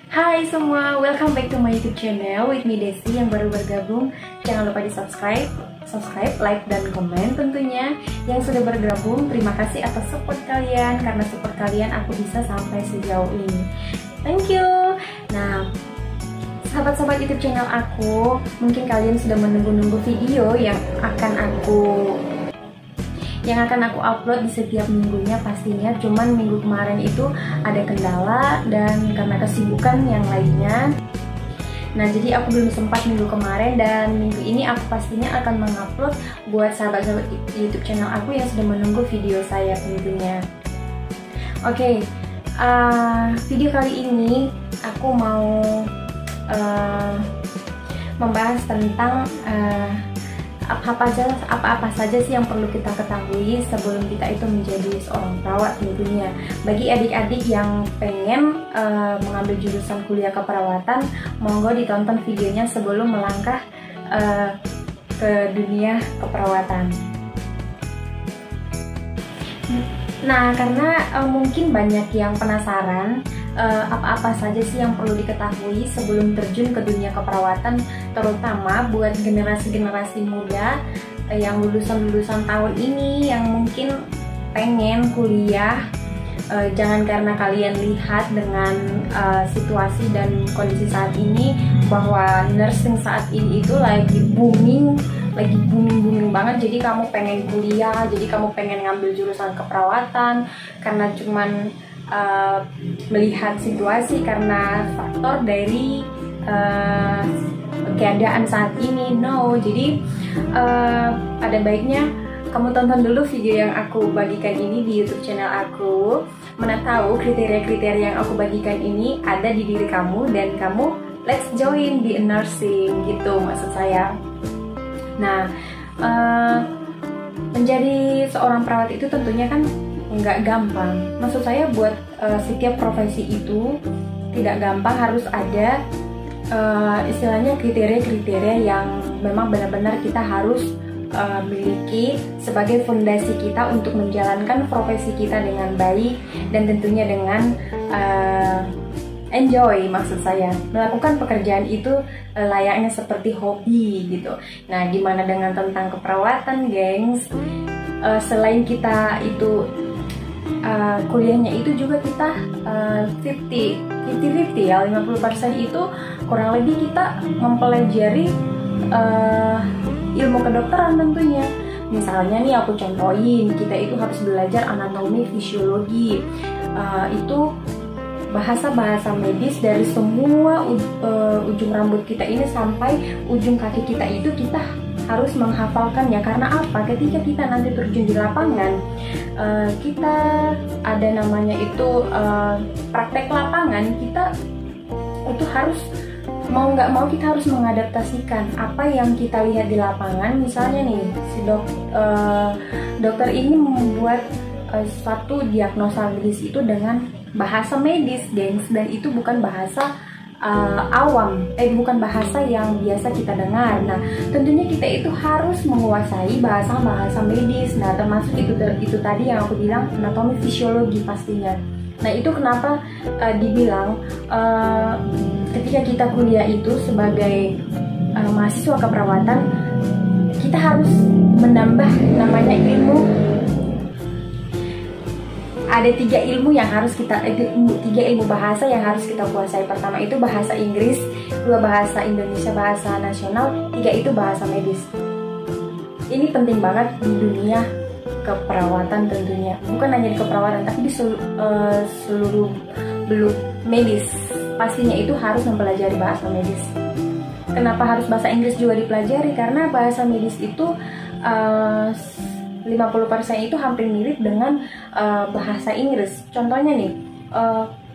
Hai semua, welcome back to my YouTube channel with me Desi yang baru bergabung. Jangan lupa di subscribe, like, dan komen tentunya. Yang sudah bergabung, terima kasih atas support kalian. Karena support kalian aku bisa sampai sejauh ini. Thank you. Nah, sahabat-sahabat YouTube channel aku, mungkin kalian sudah menunggu-nunggu video yang akan aku upload di setiap minggunya pastinya. Cuman minggu kemarin itu ada kendala dan karena kesibukan yang lainnya. Nah, jadi aku belum sempat minggu kemarin, dan minggu ini aku pastinya akan mengupload buat sahabat-sahabat YouTube channel aku yang sudah menunggu video saya tentunya. Oke, video kali ini aku mau membahas tentang apa-apa saja sih yang perlu kita ketahui sebelum kita itu menjadi seorang perawat tentunya. Bagi adik-adik yang pengen mengambil jurusan kuliah keperawatan, monggo ditonton videonya sebelum melangkah ke dunia keperawatan. Nah, karena mungkin banyak yang penasaran apa-apa saja sih yang perlu diketahui sebelum terjun ke dunia keperawatan, terutama buat generasi-generasi muda yang lulusan tahun ini yang mungkin pengen kuliah. Jangan karena kalian lihat dengan situasi dan kondisi saat ini bahwa nursing saat ini itu lagi booming banget, jadi kamu pengen kuliah, jadi kamu pengen ngambil jurusan keperawatan karena cuman melihat situasi karena faktor dari keadaan saat ini. No, jadi ada baiknya kamu tonton dulu video yang aku bagikan ini di YouTube channel aku. Mana tahu kriteria-kriteria yang aku bagikan ini ada di diri kamu dan kamu let's join di nursing gitu maksud saya. Nah, menjadi seorang perawat itu tentunya kan nggak gampang. Maksud saya buat setiap profesi itu tidak gampang, harus ada istilahnya kriteria-kriteria yang memang benar-benar kita harus miliki sebagai fondasi kita untuk menjalankan profesi kita dengan baik dan tentunya dengan enjoy, maksud saya melakukan pekerjaan itu layaknya seperti hobi gitu. Nah, gimana dengan tentang keperawatan, gengs? Selain kita itu kuliahnya itu juga kita 50-50 ya, 50% itu kurang lebih kita mempelajari ilmu kedokteran tentunya. Misalnya nih aku contohin, kita itu harus belajar anatomi, fisiologi, itu bahasa-bahasa medis dari semua ujung rambut kita ini sampai ujung kaki kita itu kita harus menghafalkannya. Karena apa? Ketika kita nanti terjun di lapangan, kita ada namanya itu praktek lapangan, kita itu harus mau nggak mau kita harus mengadaptasikan apa yang kita lihat di lapangan. Misalnya nih si dokter ini membuat suatu diagnosa medis itu dengan bahasa medis, gengs, dan itu bukan bahasa awam, bukan bahasa yang biasa kita dengar. Nah, tentunya kita itu harus menguasai bahasa medis. Nah, termasuk itu tadi yang aku bilang anatomi, fisiologi pastinya. Nah, itu kenapa dibilang ketika kita kuliah itu sebagai mahasiswa keperawatan, kita harus menambah namanya ilmu. Ada 3 ilmu yang harus kita, 3 ilmu bahasa yang harus kita kuasai. Pertama itu bahasa Inggris, 2 bahasa Indonesia, bahasa nasional, 3 itu bahasa medis. Ini penting banget di dunia keperawatan tentunya. Bukan hanya di keperawatan, tapi di seluruh beluk medis. Pastinya itu harus mempelajari bahasa medis. Kenapa harus bahasa Inggris juga dipelajari? Karena bahasa medis itu 50% itu hampir mirip dengan bahasa Inggris. Contohnya nih,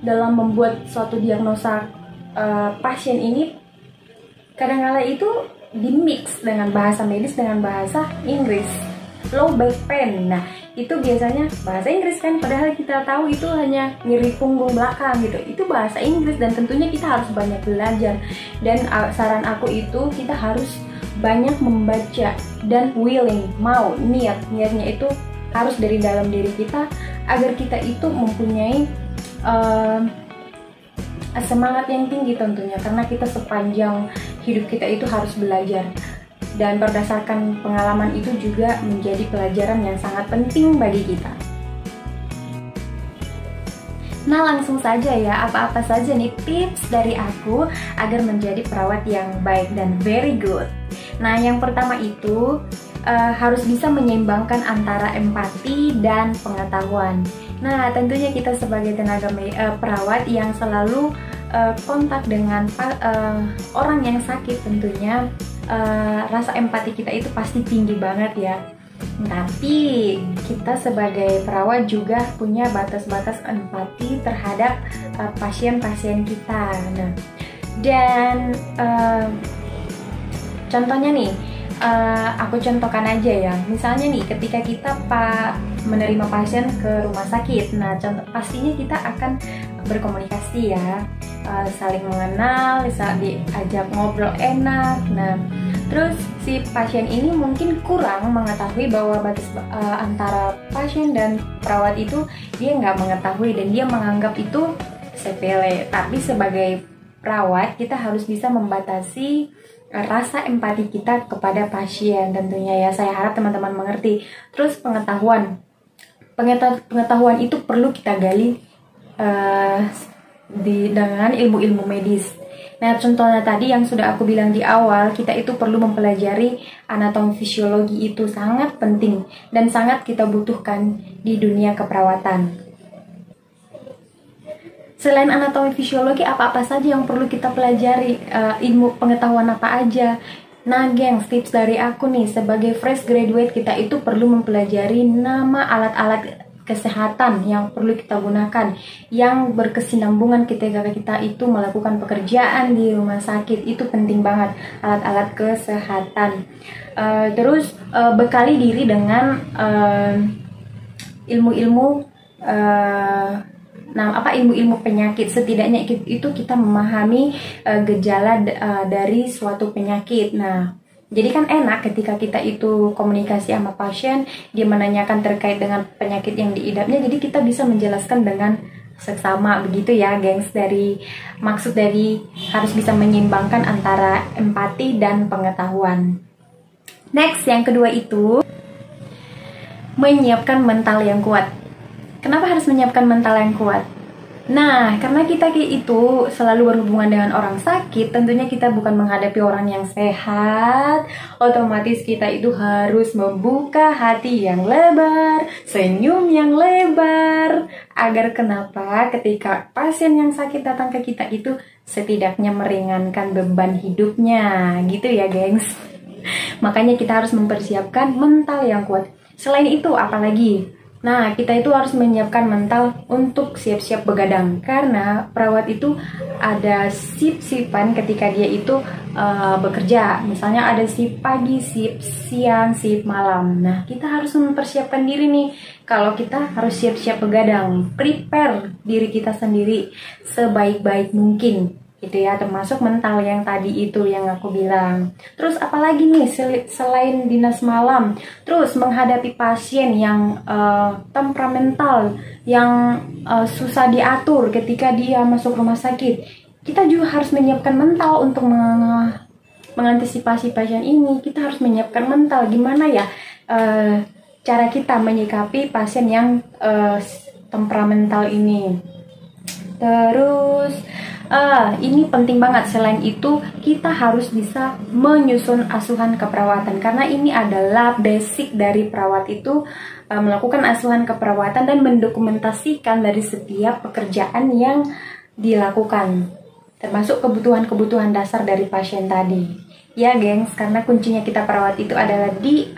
dalam membuat suatu diagnosa pasien ini kadang-kala itu dimix dengan bahasa medis dengan bahasa Inggris. Low back pain, nah itu biasanya bahasa Inggris kan, padahal kita tahu itu hanya nyeri punggung belakang gitu, itu bahasa Inggris. Dan tentunya kita harus banyak belajar, dan saran aku itu kita harus banyak membaca dan willing, mau, niatnya itu harus dari dalam diri kita agar kita itu mempunyai semangat yang tinggi tentunya, karena kita sepanjang hidup kita itu harus belajar. Dan berdasarkan pengalaman itu juga menjadi pelajaran yang sangat penting bagi kita. Nah, langsung saja ya, apa-apa saja nih tips dari aku agar menjadi perawat yang baik dan very good. Nah, yang pertama itu harus bisa menyeimbangkan antara empati dan pengetahuan. Nah, tentunya kita sebagai tenaga perawat yang selalu kontak dengan orang yang sakit, tentunya rasa empati kita itu pasti tinggi banget ya. Tapi kita sebagai perawat juga punya batas-batas empati terhadap pasien-pasien kita. Nah, dan contohnya nih, aku contohkan aja ya. Misalnya nih, ketika kita menerima pasien ke rumah sakit, nah pastinya kita akan berkomunikasi ya, saling mengenal, bisa diajak ngobrol enak. Nah, terus si pasien ini mungkin kurang mengetahui bahwa batas antara pasien dan perawat itu dia nggak mengetahui dan dia menganggap itu sepele. Tapi sebagai perawat kita harus bisa membatasi rasa empati kita kepada pasien tentunya ya. Saya harap teman-teman mengerti. Terus pengetahuan itu perlu kita gali dengan ilmu-ilmu medis. Nah, contohnya tadi yang sudah aku bilang di awal, kita itu perlu mempelajari anatomi fisiologi, itu sangat penting dan sangat kita butuhkan di dunia keperawatan. Selain anatomi fisiologi, apa-apa saja yang perlu kita pelajari, ilmu pengetahuan apa aja. Nah, gengs, tips dari aku nih, sebagai fresh graduate kita itu perlu mempelajari nama alat-alat kesehatan yang perlu kita gunakan, yang berkesinambungan ketika kita itu melakukan pekerjaan di rumah sakit. Itu penting banget, alat-alat kesehatan. Terus bekali diri dengan ilmu-ilmu ilmu-ilmu penyakit. Setidaknya itu kita memahami gejala dari suatu penyakit. Nah, jadi kan enak ketika kita itu komunikasi sama pasien, dia menanyakan terkait dengan penyakit yang diidapnya, jadi kita bisa menjelaskan dengan seksama, begitu ya gengs. Maksud dari harus bisa menyeimbangkan antara empati dan pengetahuan. Next, yang kedua itu menyiapkan mental yang kuat. Kenapa harus menyiapkan mental yang kuat? Nah, karena kita itu selalu berhubungan dengan orang sakit, tentunya kita bukan menghadapi orang yang sehat. Otomatis kita itu harus membuka hati yang lebar, senyum yang lebar. Agar kenapa? Ketika pasien yang sakit datang ke kita itu setidaknya meringankan beban hidupnya, gitu ya gengs. Makanya kita harus mempersiapkan mental yang kuat. Selain itu, apalagi? Nah, kita itu harus menyiapkan mental untuk siap-siap begadang. Karena perawat itu ada shift-shiftan ketika dia itu bekerja. Misalnya ada shift pagi, shift siang, shift malam. Nah, kita harus mempersiapkan diri nih. Kalau kita harus siap-siap begadang, prepare diri kita sendiri sebaik-baik mungkin. Itu ya, termasuk mental yang tadi itu yang aku bilang. Terus apalagi nih selain dinas malam, terus menghadapi pasien yang temperamental, yang susah diatur ketika dia masuk rumah sakit, kita juga harus menyiapkan mental untuk mengantisipasi pasien ini. Kita harus menyiapkan mental gimana ya cara kita menyikapi pasien yang temperamental ini. Terus ini penting banget. Selain itu, kita harus bisa menyusun asuhan keperawatan, karena ini adalah basic dari perawat itu, melakukan asuhan keperawatan dan mendokumentasikan dari setiap pekerjaan yang dilakukan, termasuk kebutuhan-kebutuhan dasar dari pasien tadi. Ya gengs, karena kuncinya kita perawat itu adalah di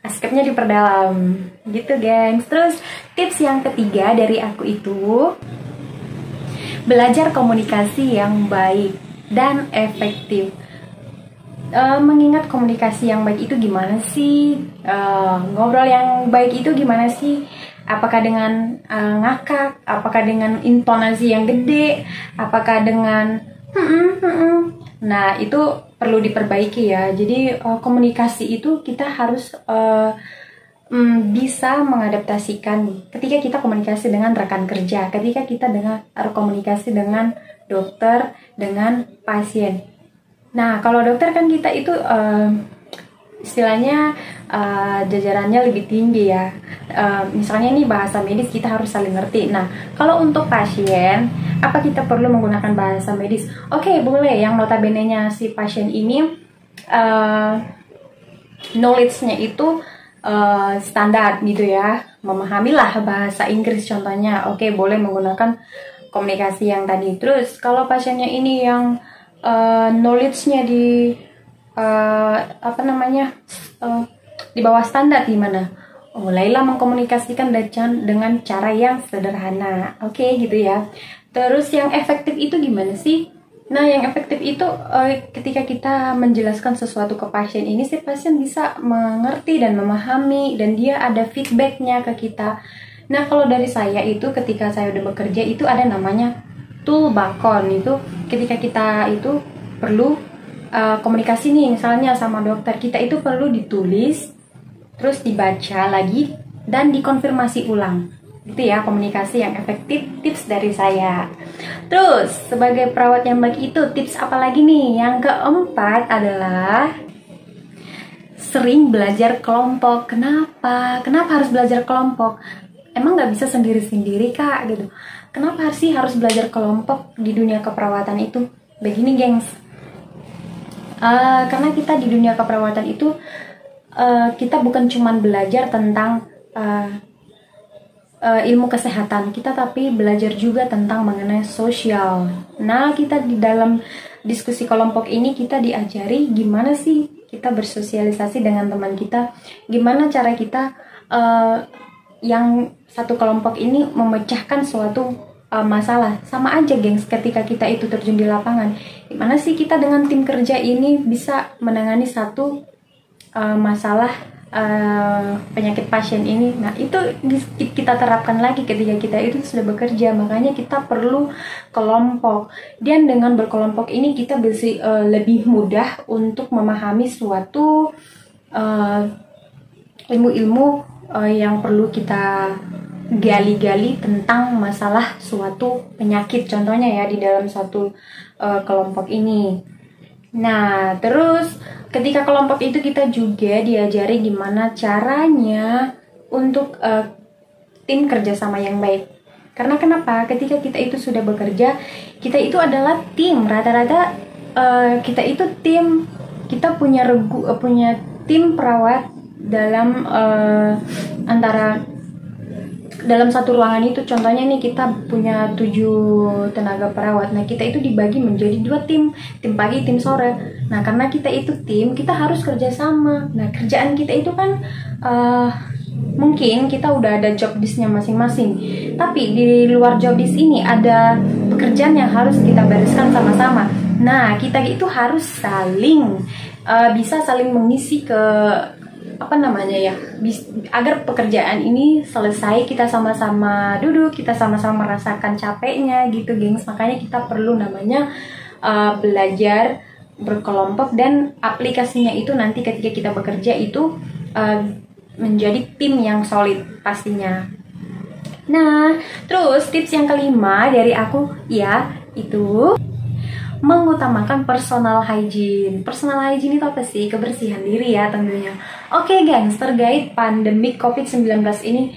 askepnya diperdalam, gitu gengs. Terus tips yang ketiga dari aku itu belajar komunikasi yang baik dan efektif. Mengingat komunikasi yang baik itu gimana sih? Ngobrol yang baik itu gimana sih? Apakah dengan ngakak? Apakah dengan intonasi yang gede? Apakah dengan Nah, itu perlu diperbaiki ya. Jadi komunikasi itu kita harus bisa mengadaptasikan ketika kita komunikasi dengan rekan kerja, ketika kita komunikasi dengan dokter, dengan pasien. Nah, kalau dokter kan kita itu istilahnya jajarannya lebih tinggi ya. Misalnya nih bahasa medis kita harus saling ngerti. Nah, kalau untuk pasien, apa kita perlu menggunakan bahasa medis? Oke, boleh. Yang notabene-nya si pasien ini knowledge-nya itu standar gitu ya, memahamilah bahasa Inggris contohnya. Oke, boleh menggunakan komunikasi yang tadi. Terus kalau pasiennya ini yang knowledge-nya di di bawah standar, gimana? Mulailah mengkomunikasikan dengan cara yang sederhana. Oke, gitu ya. Terus yang efektif itu gimana sih? Nah, yang efektif itu ketika kita menjelaskan sesuatu ke pasien ini, si pasien bisa mengerti dan memahami, dan dia ada feedbacknya ke kita. Nah, kalau dari saya itu ketika saya udah bekerja itu ada namanya tool bakon. Itu ketika kita itu perlu komunikasi nih, misalnya sama dokter, kita itu perlu ditulis, terus dibaca lagi, dan dikonfirmasi ulang. Itu ya komunikasi yang efektif, tips dari saya. Terus sebagai perawat yang baik itu tips apa lagi nih? Yang keempat adalah sering belajar kelompok. Kenapa harus belajar kelompok? Emang nggak bisa sendiri-sendiri kak gitu? Kenapa sih harus belajar kelompok di dunia keperawatan itu? Begini gengs, karena kita di dunia keperawatan itu kita bukan cuma belajar tentang ilmu kesehatan kita, tapi belajar juga tentang mengenai sosial. Nah, kita di dalam diskusi kelompok ini kita diajari gimana sih kita bersosialisasi dengan teman kita, gimana cara kita yang satu kelompok ini memecahkan suatu masalah. Sama aja gengs ketika kita itu terjun di lapangan, gimana sih kita dengan tim kerja ini bisa menangani satu masalah penyakit pasien ini. Nah, itu kita terapkan lagi ketika kita itu sudah bekerja. Makanya kita perlu kelompok, dan dengan berkelompok ini kita bisa lebih mudah untuk memahami suatu ilmu-ilmu yang perlu kita gali-gali tentang masalah suatu penyakit contohnya ya di dalam suatu kelompok ini. Nah, terus ketika kelompok itu kita juga diajari gimana caranya untuk tim kerjasama yang baik. Karena kenapa? Ketika kita itu sudah bekerja, kita itu adalah tim. Rata-rata kita itu tim. Kita punya tim perawat dalam dalam satu ruangan itu. Contohnya nih kita punya 7 tenaga perawat. Nah, kita itu dibagi menjadi 2 tim pagi, tim sore. Nah, karena kita itu tim, kita harus kerjasama. Nah, kerjaan kita itu kan mungkin kita udah ada job desk-nya masing-masing, tapi di luar job desk ini ada pekerjaan yang harus kita bereskan sama-sama. Nah, kita itu harus bisa saling mengisi ke agar pekerjaan ini selesai, kita sama-sama duduk, kita sama-sama merasakan capeknya gitu gengs. Makanya kita perlu namanya belajar berkelompok, dan aplikasinya itu nanti ketika kita bekerja itu menjadi tim yang solid pastinya. Nah, terus tips yang kelima dari aku ya itu mengutamakan personal hygiene. Personal hygiene itu apa sih? Kebersihan diri ya tentunya. Oke gengs, terkait pandemi COVID-19 ini,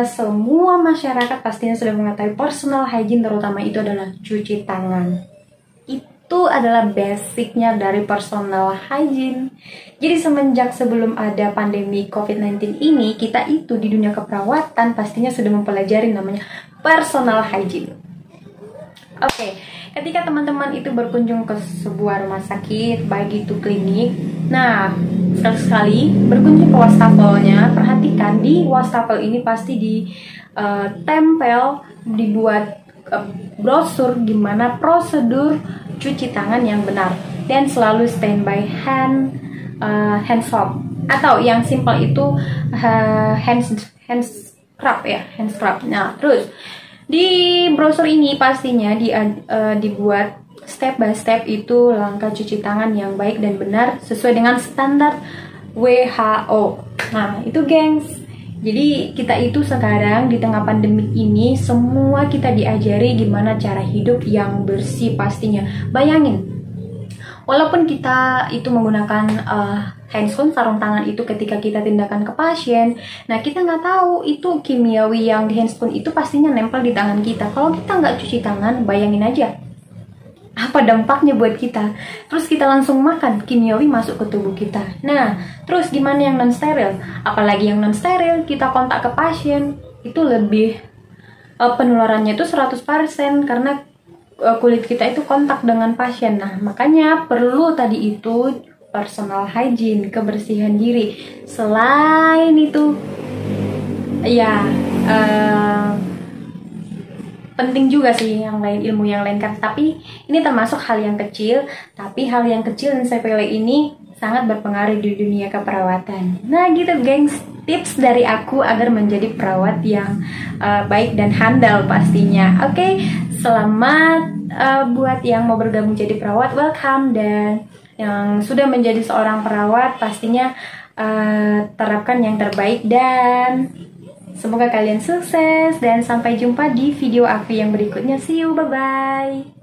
semua masyarakat pastinya sudah mengetahui personal hygiene, terutama itu adalah cuci tangan. Itu adalah basicnya dari personal hygiene. Jadi semenjak sebelum ada pandemi COVID-19 ini, kita itu di dunia keperawatan pastinya sudah mempelajari namanya personal hygiene. Oke, ketika teman-teman itu berkunjung ke sebuah rumah sakit, baik itu klinik, nah sekali-sekali berkunjung ke wastafelnya, perhatikan di wastafel ini pasti ditempel, dibuat brosur gimana prosedur cuci tangan yang benar, dan selalu standby hand soap, atau yang simpel itu hand scrub ya, hand scrub. Nah, terus di brosur ini pastinya dibuat step by step itu langkah cuci tangan yang baik dan benar sesuai dengan standar WHO. Nah, itu gengs. Jadi kita itu sekarang di tengah pandemi ini semua kita diajari gimana cara hidup yang bersih pastinya. Bayangin, walaupun kita itu menggunakan handphone, sarung tangan itu ketika kita tindakan ke pasien, nah kita nggak tahu itu kimiawi yang di handphone itu pastinya nempel di tangan kita. Kalau kita nggak cuci tangan, bayangin aja apa dampaknya buat kita. Terus kita langsung makan, kimiawi masuk ke tubuh kita. Nah, terus gimana yang non steril? Apalagi yang non steril, kita kontak ke pasien itu lebih penularannya itu 100% karena kulit kita itu kontak dengan pasien. Nah, makanya perlu tadi itu personal hygiene, kebersihan diri. Selain itu ya penting juga sih yang lain, ilmu yang lain kan, tapi ini termasuk hal yang kecil, tapi hal yang kecil dan sepele ini sangat berpengaruh di dunia keperawatan. Nah gitu gengs, tips dari aku agar menjadi perawat yang baik dan handal pastinya. Oke, selamat buat yang mau bergabung jadi perawat, welcome. Dan yang sudah menjadi seorang perawat pastinya terapkan yang terbaik dan semoga kalian sukses dan sampai jumpa di video aku yang berikutnya. See you, bye-bye.